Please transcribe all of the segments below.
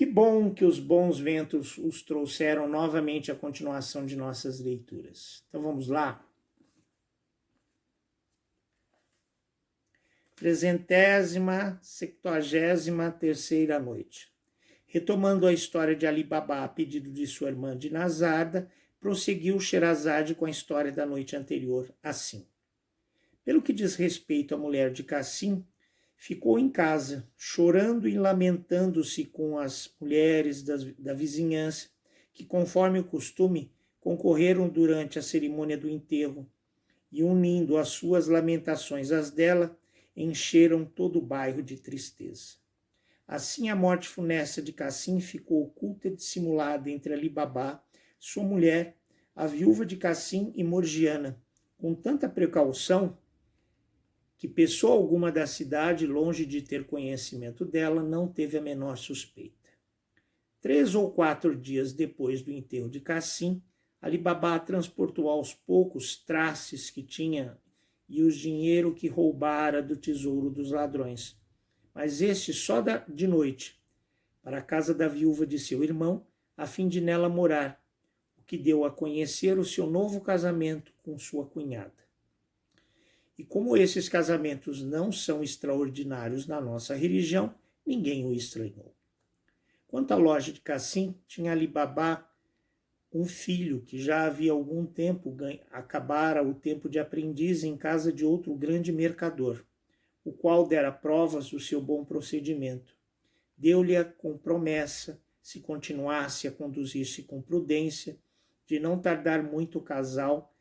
Que bom que os bons ventos os trouxeram novamente à continuação de nossas leituras. Então vamos lá. 373ª noite. Retomando a história de Ali Baba a pedido de sua irmã Dinazada, prosseguiu Sherazade com a história da noite anterior, assim. Pelo que diz respeito à mulher de Cassim, ficou em casa, chorando e lamentando-se com as mulheres da vizinhança, que, conforme o costume, concorreram durante a cerimônia do enterro, e, unindo as suas lamentações às dela, encheram todo o bairro de tristeza. Assim, a morte funesta de Cassim ficou oculta e dissimulada entre Ali Baba, sua mulher, a viúva de Cassim e Morgiana, com tanta precaução que pessoa alguma da cidade, longe de ter conhecimento dela, não teve a menor suspeita. 3 ou 4 dias depois do enterro de Cassim, Ali Baba transportou aos poucos traces que tinha e o dinheiro que roubara do tesouro dos ladrões, mas este só de noite, para a casa da viúva de seu irmão, a fim de nela morar, o que deu a conhecer o seu novo casamento com sua cunhada. E como esses casamentos não são extraordinários na nossa religião, ninguém o estranhou. Quanto à loja de Cassim, tinha Ali Baba um filho que já havia algum tempo acabara o tempo de aprendiz em casa de outro grande mercador, o qual dera provas do seu bom procedimento. Deu-lhe com promessa, se continuasse a conduzir-se com prudência, de não tardar muito o casal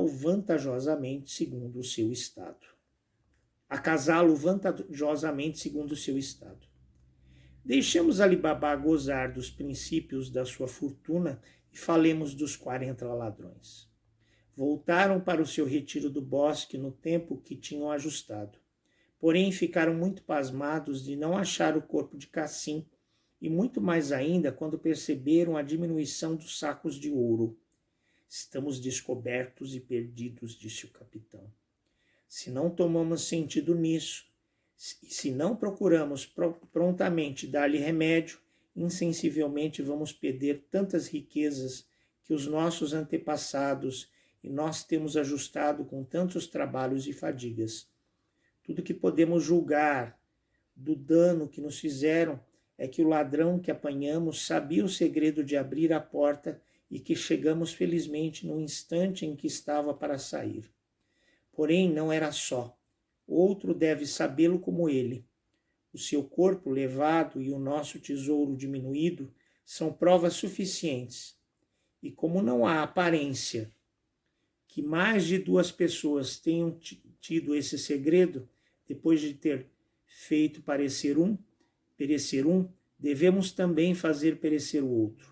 vantajosamente segundo o seu estado. A casá-lo vantajosamente segundo o seu estado. Deixemos Ali Baba gozar dos princípios da sua fortuna e falemos dos 40 ladrões. Voltaram para o seu retiro do bosque no tempo que tinham ajustado. Porém, ficaram muito pasmados de não achar o corpo de Cassim, e muito mais ainda quando perceberam a diminuição dos sacos de ouro. Estamos descobertos e perdidos, disse o capitão. Se não tomamos sentido nisso, e se não procuramos prontamente dar-lhe remédio, insensivelmente vamos perder tantas riquezas que os nossos antepassados e nós temos ajustado com tantos trabalhos e fadigas. Tudo que podemos julgar do dano que nos fizeram é que o ladrão que apanhamos sabia o segredo de abrir a porta e que chegamos felizmente no instante em que estava para sair. Porém, não era só. Outro deve sabê-lo como ele. O seu corpo levado e o nosso tesouro diminuído são provas suficientes. E como não há aparência que mais de 2 pessoas tenham tido esse segredo, depois de ter feito perecer um, devemos também fazer perecer o outro.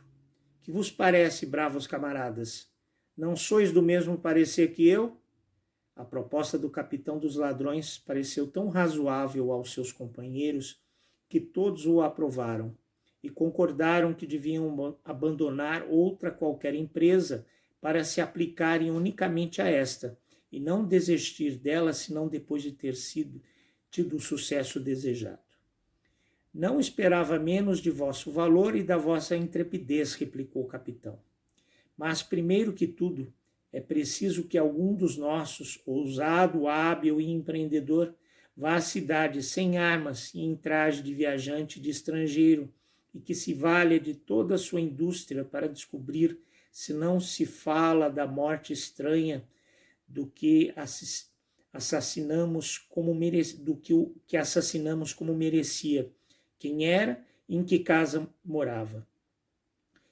Que vos parece, bravos camaradas? Não sois do mesmo parecer que eu? A proposta do capitão dos ladrões pareceu tão razoável aos seus companheiros que todos o aprovaram e concordaram que deviam abandonar outra qualquer empresa para se aplicarem unicamente a esta e não desistir dela senão depois de ter tido o sucesso desejado. Não esperava menos de vosso valor e da vossa intrepidez, replicou o capitão. Mas, primeiro que tudo, é preciso que algum dos nossos, ousado, hábil e empreendedor, vá à cidade sem armas e em traje de viajante de estrangeiro e que se valha de toda a sua indústria para descobrir se não se fala da morte estranha do que assassinamos como merecia, quem era e em que casa morava.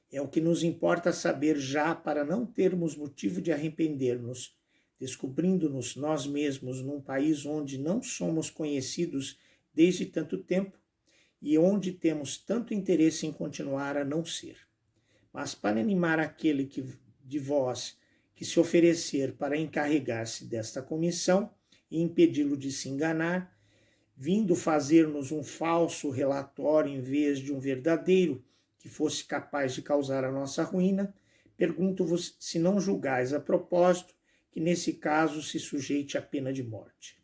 É o que nos importa saber já para não termos motivo de arrepender-nos, descobrindo-nos nós mesmos num país onde não somos conhecidos desde tanto tempo e onde temos tanto interesse em continuar a não ser. Mas para animar aquele de vós que se oferecer para encarregar-se desta comissão e impedi-lo de se enganar, vindo fazer-nos um falso relatório em vez de um verdadeiro, que fosse capaz de causar a nossa ruína, pergunto-vos se não julgais a propósito que nesse caso se sujeite à pena de morte.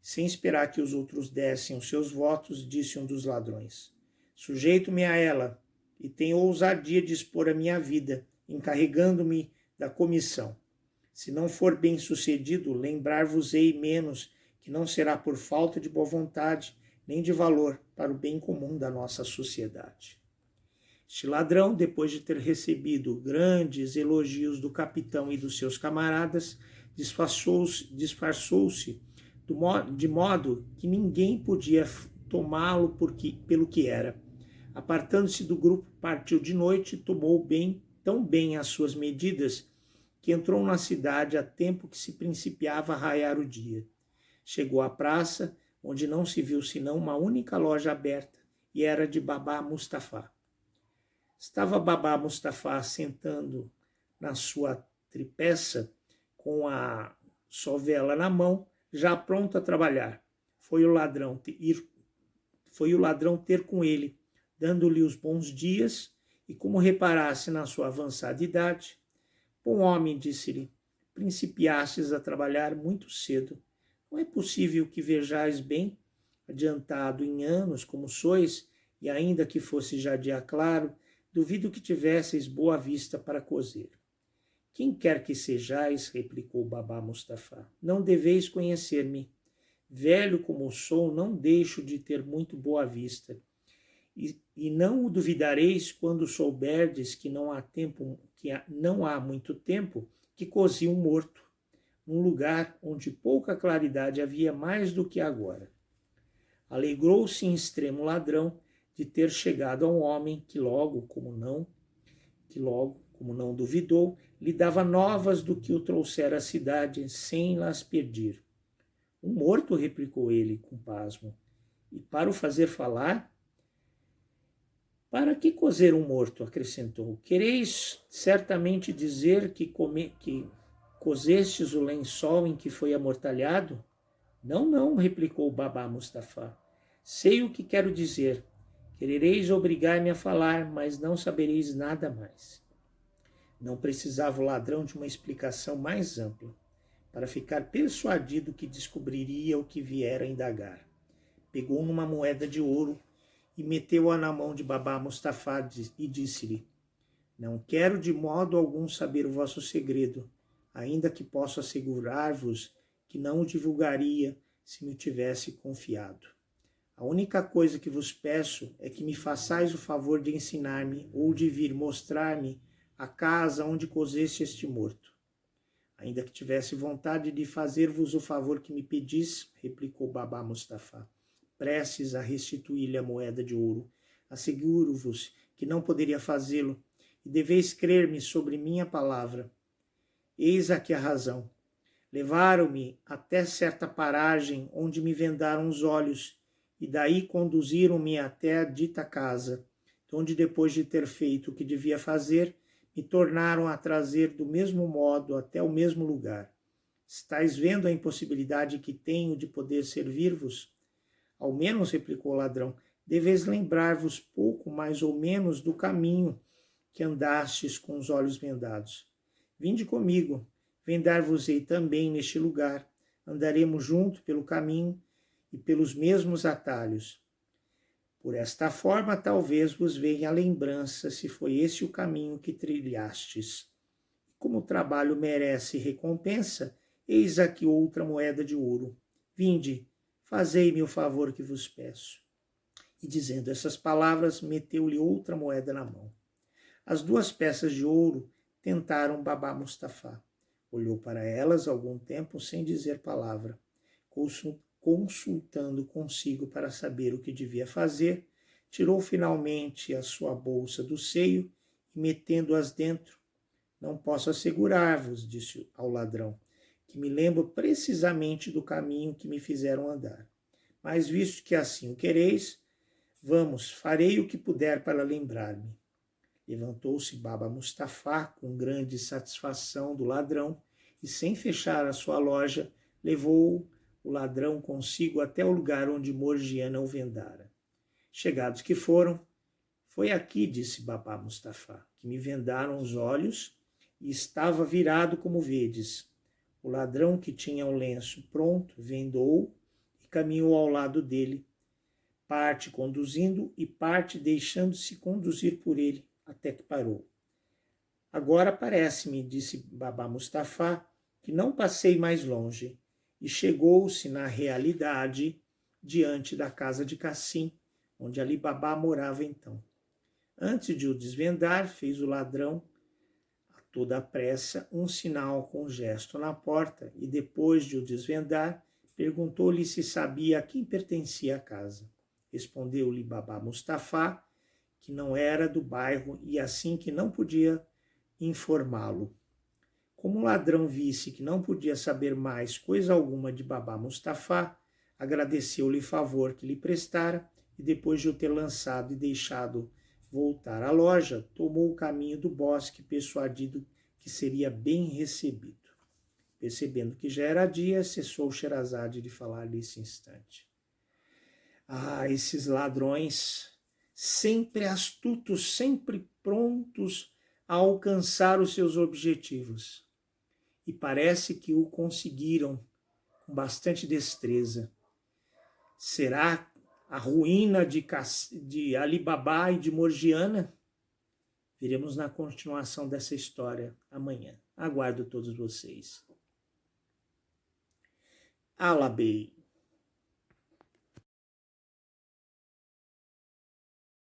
Sem esperar que os outros dessem os seus votos, disse um dos ladrões: sujeito-me a ela e tenho ousadia de expor a minha vida, encarregando-me da comissão. Se não for bem sucedido, lembrar-vos-ei menos que não será por falta de boa vontade, nem de valor para o bem comum da nossa sociedade. Este ladrão, depois de ter recebido grandes elogios do capitão e dos seus camaradas, disfarçou-se de modo que ninguém podia tomá-lo pelo que era. Apartando-se do grupo, partiu de noite e tomou tão bem as suas medidas que entrou na cidade a tempo que se principiava a raiar o dia. Chegou à praça, onde não se viu senão uma única loja aberta, e era de Babá Mustafá. Estava Babá Mustafá sentando na sua tripeça, com a sovela na mão, já pronto a trabalhar. Foi o ladrão ter com ele, dando-lhe os bons dias, e como reparasse na sua avançada idade, bom homem, disse-lhe, principiastes a trabalhar muito cedo. Não é possível que vejais bem, adiantado em anos como sois, e ainda que fosse já dia claro, duvido que tivesseis boa vista para cozer. Quem quer que sejais, replicou Babá Mustafá, não deveis conhecer-me. Velho como sou, não deixo de ter muito boa vista. E não o duvidareis quando souberdes que não há muito tempo que cozi um morto, num lugar onde pouca claridade havia mais do que agora. Alegrou-se em extremo o ladrão de ter chegado a um homem que logo, como não duvidou, lhe dava novas do que o trouxera à cidade sem las pedir. Um morto, replicou ele com pasmo. E para o fazer falar? Para que cozer um morto? Acrescentou. Quereis certamente dizer que cozestes o lençol em que foi amortalhado? Não, não, replicou Babá Mustafá. Sei o que quero dizer. Querereis obrigar-me a falar, mas não sabereis nada mais. Não precisava o ladrão de uma explicação mais ampla, para ficar persuadido que descobriria o que viera indagar. Pegou numa moeda de ouro e meteu-a na mão de Babá Mustafá e disse-lhe: não quero de modo algum saber o vosso segredo, ainda que posso assegurar-vos que não o divulgaria se me tivesse confiado. A única coisa que vos peço é que me façais o favor de ensinar-me ou de vir mostrar-me a casa onde cozeste este morto. Ainda que tivesse vontade de fazer-vos o favor que me pedis, replicou Babá Mustafá, prestes a restituir-lhe a moeda de ouro, asseguro-vos que não poderia fazê-lo, e deveis crer-me sobre minha palavra. Eis aqui a razão. Levaram-me até certa paragem onde me vendaram os olhos, e daí conduziram-me até a dita casa, onde depois de ter feito o que devia fazer, me tornaram a trazer do mesmo modo até o mesmo lugar. Estais vendo a impossibilidade que tenho de poder servir-vos? Ao menos, replicou o ladrão, deveis lembrar-vos pouco mais ou menos do caminho que andastes com os olhos vendados. Vinde comigo, vendar-vos-ei também neste lugar. Andaremos juntos pelo caminho e pelos mesmos atalhos. Por esta forma, talvez vos venha a lembrança se foi esse o caminho que trilhastes. Como o trabalho merece recompensa, eis aqui outra moeda de ouro. Vinde, fazei-me o favor que vos peço. E dizendo essas palavras, meteu-lhe outra moeda na mão. As duas peças de ouro tentaram Babá Mustafá. Olhou para elas algum tempo sem dizer palavra, consultando consigo para saber o que devia fazer, tirou finalmente a sua bolsa do seio e, metendo-as dentro, não posso assegurar-vos, disse ao ladrão, que me lembro precisamente do caminho que me fizeram andar. Mas visto que assim o quereis, vamos, farei o que puder para lembrar-me. Levantou-se Babá Mustafá com grande satisfação do ladrão e, sem fechar a sua loja, levou o ladrão consigo até o lugar onde Morgiana o vendara. Chegados que foram, foi aqui, disse Babá Mustafá, que me vendaram os olhos e estava virado como vedes. O ladrão que tinha o lenço pronto vendou e caminhou ao lado dele, parte conduzindo e parte deixando-se conduzir por ele, até que parou. Agora parece-me, disse Babá Mustafá, que não passei mais longe, e chegou-se na realidade diante da casa de Cassim, onde Ali Babá morava então. Antes de o desvendar, fez o ladrão, a toda pressa, um sinal com gesto na porta, e depois de o desvendar, perguntou-lhe se sabia a quem pertencia a casa. Respondeu-lhe Babá Mustafá que não era do bairro e assim que não podia informá-lo. Como o ladrão visse que não podia saber mais coisa alguma de Babá Mustafá, agradeceu-lhe o favor que lhe prestara e depois de o ter lançado e deixado voltar à loja, tomou o caminho do bosque, persuadido que seria bem recebido. Percebendo que já era dia, cessou Sherazade de falar nesse instante. Ah, esses ladrões, sempre astutos, sempre prontos a alcançar os seus objetivos. E parece que o conseguiram com bastante destreza. Será a ruína de Ali Babá e de Morgiana? Veremos na continuação dessa história amanhã. Aguardo todos vocês. Alabei.